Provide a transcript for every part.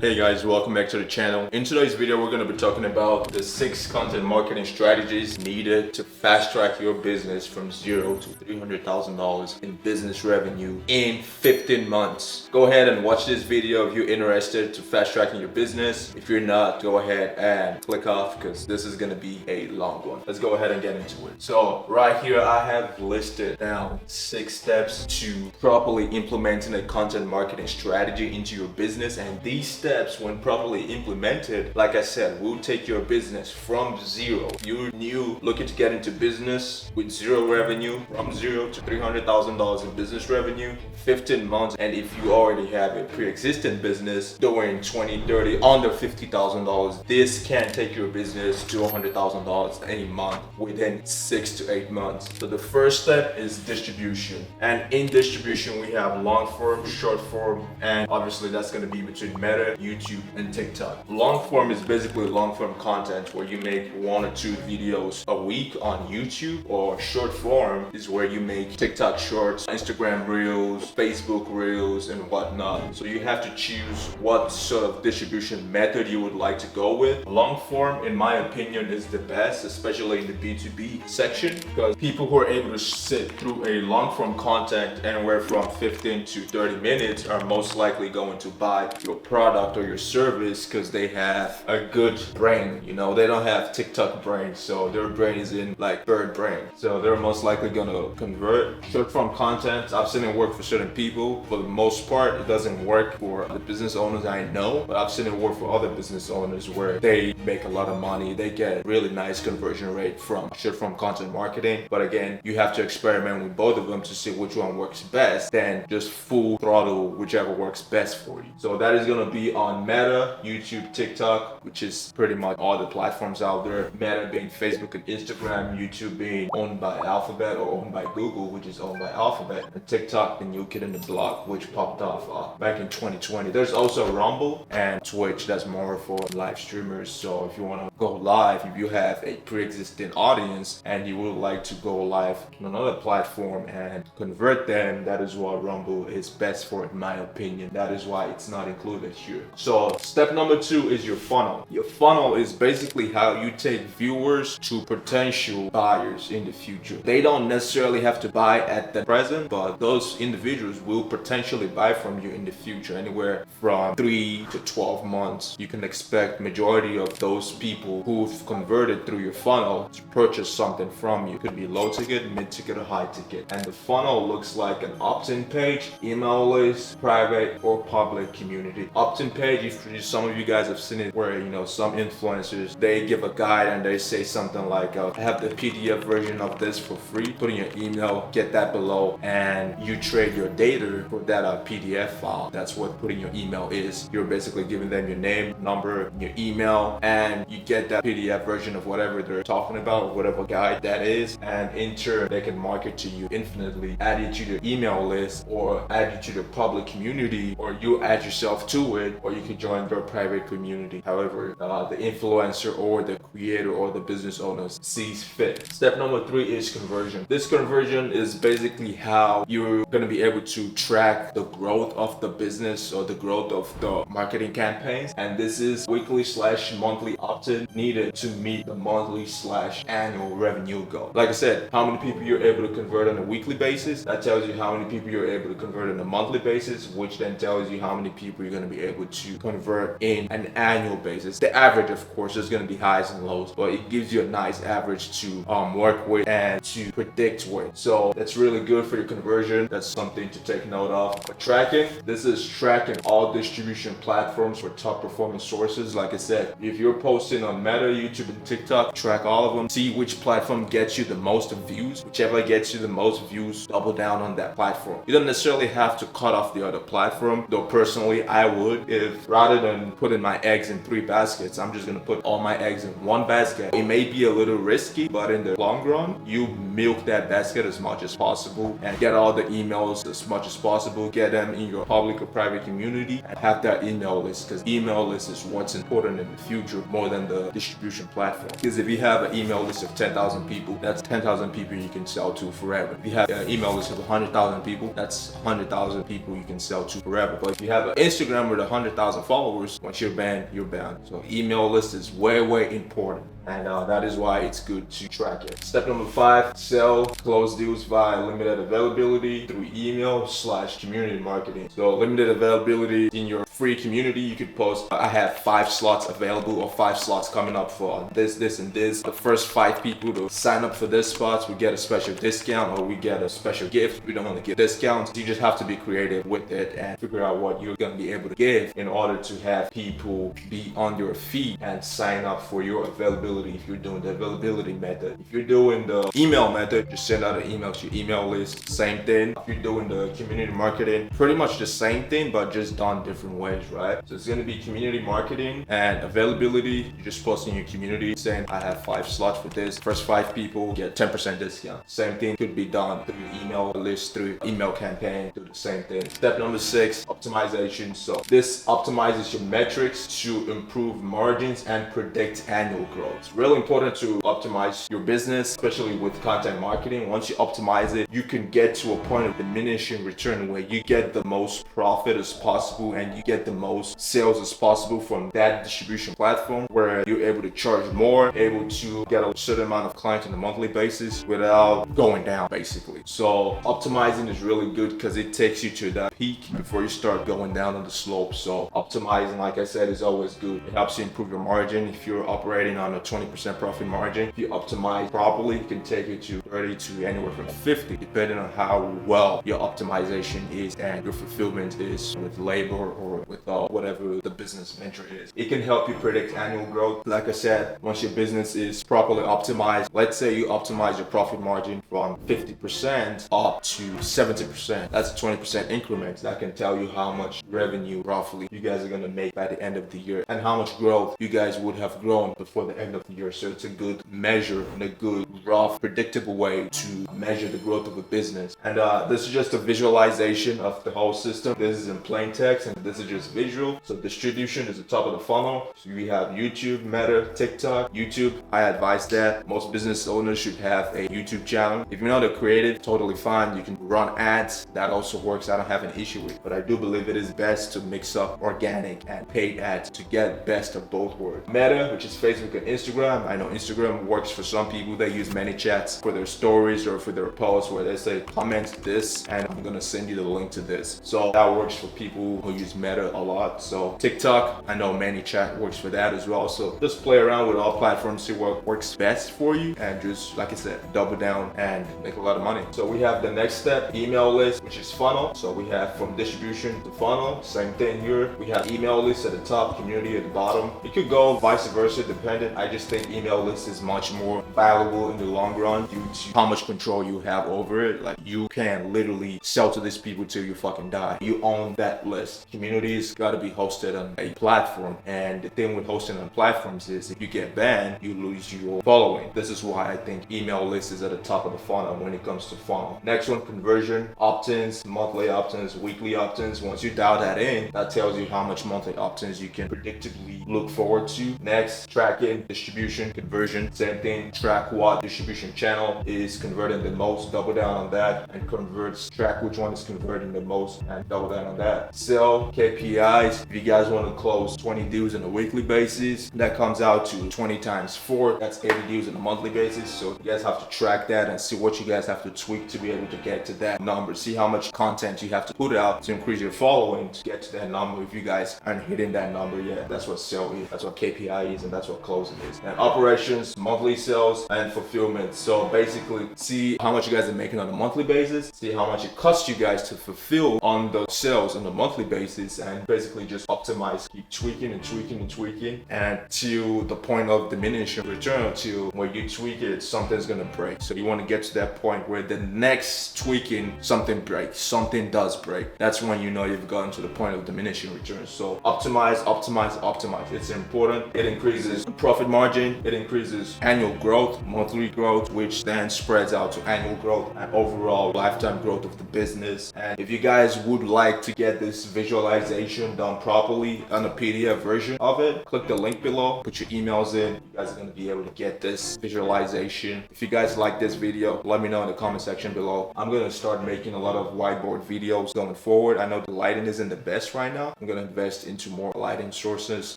Hey guys, welcome back to the channel. In today's video, we're going to be talking about the 6 content marketing strategies needed to fast track your business from $0 to $300,000 in business revenue in 15 months. Go ahead and watch this video if you're interested to fast tracking your business. If you're not, go ahead and click off because this is going to be a long one. Let's go ahead and get into it. So right here, I have listed down 6 steps to properly implementing a content marketing strategy into your business, and these steps, when properly implemented, like I said, will take your business from zero. You're new, looking to get into business with zero revenue, from $0 to $300,000 in business revenue, 15 months. And if you already have a pre-existing business doing 20, 30, under $50,000, this can take your business to $100,000 a month within 6 to 8 months. So the first step is distribution. And in distribution, we have long form, short form, and obviously that's going to be between Meta, YouTube, and TikTok. Long form is basically long form content where you make 1 or 2 videos a week on YouTube, or short form is where you make TikTok shorts, Instagram reels, Facebook reels, and whatnot. So you have to choose what sort of distribution method you would like to go with. Long form, in my opinion, is the best, especially in the B2B section, because people who are able to sit through a long form content anywhere from 15 to 30 minutes are most likely going to buy your product or your service because they have a good brain. You know, they don't have TikTok brain, so their brain is in like bird brain, so they're most likely gonna convert. Short form content, I've seen it work for certain people. For the most part, it doesn't work for the business owners I know, but I've seen it work for other business owners where they make a lot of money. They get really nice conversion rate from short form content marketing. But again, you have to experiment with both of them to see which one works best, then just full throttle whichever works best for you. So that is gonna be on Meta, YouTube, TikTok, which is pretty much all the platforms out there. Meta being Facebook and Instagram, YouTube being owned by Alphabet or owned by Google, which is owned by Alphabet, and TikTok, the new kid in the block, which popped off back in 2020. There's also Rumble and Twitch, that's more for live streamers. So if you want to go live, if you have a pre-existing audience and you would like to go live on another platform and convert them, that is what Rumble is best for, in my opinion. That is why it's not included here. So step number 2 is your funnel. Your funnel is basically how you take viewers to potential buyers in the future. They don't necessarily have to buy at the present, but those individuals will potentially buy from you in the future. Anywhere from 3 to 12 months, you can expect majority of those people who've converted through your funnel to purchase something from you. It could be low ticket, mid ticket, or high ticket. And the funnel looks like an opt-in page, email list, private or public community. Opt-in page, if some of you guys have seen it, where some influencers, they give a guide and they say something like, I have the PDF version of this for free, put in your email, get that below, and you trade your data for that PDF file. That's what putting your email is. You're basically giving them your name, number, your email, and you get that PDF version of whatever they're talking about, whatever guide that is, and in turn they can market to you infinitely, add you to their email list, or add you to the public community, or you add yourself to it, or you can join their private community, however the influencer or the creator or the business owner sees fit. Step number 3 is conversion. This conversion is basically how you're going to be able to track the growth of the business or the growth of the marketing campaigns, and this is weekly/monthly opt-in needed to meet the monthly/annual revenue goal. Like I said, how many people you're able to convert on a weekly basis, that tells you how many people you're able to convert on a monthly basis, which then tells you how many people you're going to be able to convert in an annual basis. The average, of course, there's going to be highs and lows, but it gives you a nice average to work with and to predict with. So that's really good for your conversion. That's something to take note of. For tracking, this is tracking all distribution platforms for top performing sources. Like I said, if you're posting on Meta, YouTube, and TikTok, track all of them. See which platform gets you the most views. Whichever gets you the most views, double down on that platform. You don't necessarily have to cut off the other platform, though personally I would. If rather than putting my eggs in 3 baskets, I'm just gonna put all my eggs in 1 basket. It may be a little risky, but in the long run, you milk that basket as much as possible and get all the emails as much as possible. Get them in your public or private community and have that email list, because email list is what's important in the future more than the distribution platform. Because if you have an email list of 10,000 people, that's 10,000 people you can sell to forever. If you have an email list of 100,000 people, that's 100,000 people you can sell to forever. But if you have an Instagram with 100,000 100,000 followers. Once you're banned, you're banned. So email list is way important. And that is why it's good to track it. Step number 5, sell close deals via limited availability through email/community marketing. So limited availability in your free community, you could post, I have 5 slots available or 5 slots coming up for this and this. The first 5 people to sign up for this spots, we get a special discount or we get a special gift. We don't want to give discounts. You just have to be creative with it and figure out what you're going to be able to give in order to have people be on your feet and sign up for your availability. If you're doing the availability method, if you're doing the email method, just send out an email to your email list. Same thing. If you're doing the community marketing, pretty much the same thing, but just done different ways, right? So it's going to be community marketing and availability. You're just posting your community saying, I have 5 slots for this. First 5 people get 10% discount. Same thing could be done through your email list, through email campaign, do the same thing. Step number 6, optimization. So this optimizes your metrics to improve margins and predict annual growth. It's really important to optimize your business, especially with content marketing. Once you optimize it, you can get to a point of diminishing return where you get the most profit as possible and you get the most sales as possible from that distribution platform, where you're able to charge more, able to get a certain amount of clients on a monthly basis without going down, basically. So optimizing is really good because it takes you to that peak before you start going down on the slope. So optimizing, like I said, is always good. It helps you improve your margin. If you're operating on a 20% profit margin, if you optimize properly, you can take it to 30 to anywhere from 50, depending on how well your optimization is and your fulfillment is with labor or with whatever the business venture is. It can help you predict annual growth. Like I said, once your business is properly optimized, let's say you optimize your profit margin from 50% up to 70%. That's a 20% increment. That can tell you how much revenue roughly you guys are going to make by the end of the year and how much growth you guys would have grown before the end of the year. So it's a good measure and a good, rough, predictable way to measure the growth of a business. And this is just a visualization of the whole system. This is in plain text and this is just visual. So distribution is the top of the funnel. So we have YouTube, Meta, TikTok. YouTube, I advise that most business owners should have a YouTube channel. If you're not a creative, totally fine. You can run ads. That also works. I don't have an issue with it. But I do believe it is best to mix up organic and paid ads to get best of both worlds. Meta, which is Facebook and Instagram. I know Instagram works for some people. They use ManyChats for their stories or for their posts where they say, comment this and I'm gonna send you the link to this. So that works for people who use Meta a lot. So TikTok, I know ManyChat works for that as well. So just play around with all platforms, see what works best for you, and just, like I said, double down and make a lot of money. So we have the next step, email list, which is funnel. So we have from distribution to funnel, same thing here. We have email list at the top, community at the bottom. It could go vice versa, dependent. I just think email list is much more valuable in the long run due to how much control you have over it. Like you can literally sell to these people till you fucking die. You own that list. Communities gotta be hosted on a platform. And the thing with hosting on platforms is if you get banned, you lose your following. This is why I think email list is at the top of the funnel when it comes to funnel. Next one, conversion, opt-ins, monthly opt-ins, weekly opt-ins. Once you dial that in, that tells you how much monthly opt-ins you can predictably look forward to. Next, tracking, distribution, conversion. Same thing, track what distribution channel is converting the most, double down on that, and converts, track which one is converting the most and double down on that. Sell, KPIs. If you guys want to close 20 deals on a weekly basis, that comes out to 20 times 4. That's 80 deals on a monthly basis. So you guys have to track that and see what you guys have to tweak to be able to get to that number. See how much content you have to put out to increase your following to get to that number. If you guys aren't hitting that number yet, that's what sell is, that's what KPI is, and that's what closing is. And operations, monthly sales, and fulfillment. So basically, see how much you guys are making on a monthly basis, see how much it costs you guys to fulfill on the sales on a monthly basis, and basically just optimize, keep tweaking and tweaking and tweaking, and to the point of diminishing return, till where you tweak it, something's gonna break. So you want to get to that point where the next tweaking, something breaks, something does break. That's when you know you've gotten to the point of diminishing returns. So optimize, optimize, optimize. It's important. It increases profit margin, it increases annual growth, monthly growth, which then spreads out to annual growth and overall lifetime growth of the business. And if you guys would like to get this visualization done properly on a PDF version of it, click the link below, put your emails in. You guys are going to be able to get this visualization. If you guys like this video, let me know in the comment section below. I'm going to start making a lot of whiteboard videos going forward. I know the lighting isn't the best right now. I'm going to invest into more lighting sources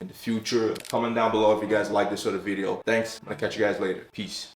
in the future. Comment down below if you guys like this sort of video. Thanks. I'll catch you guys later. Peace.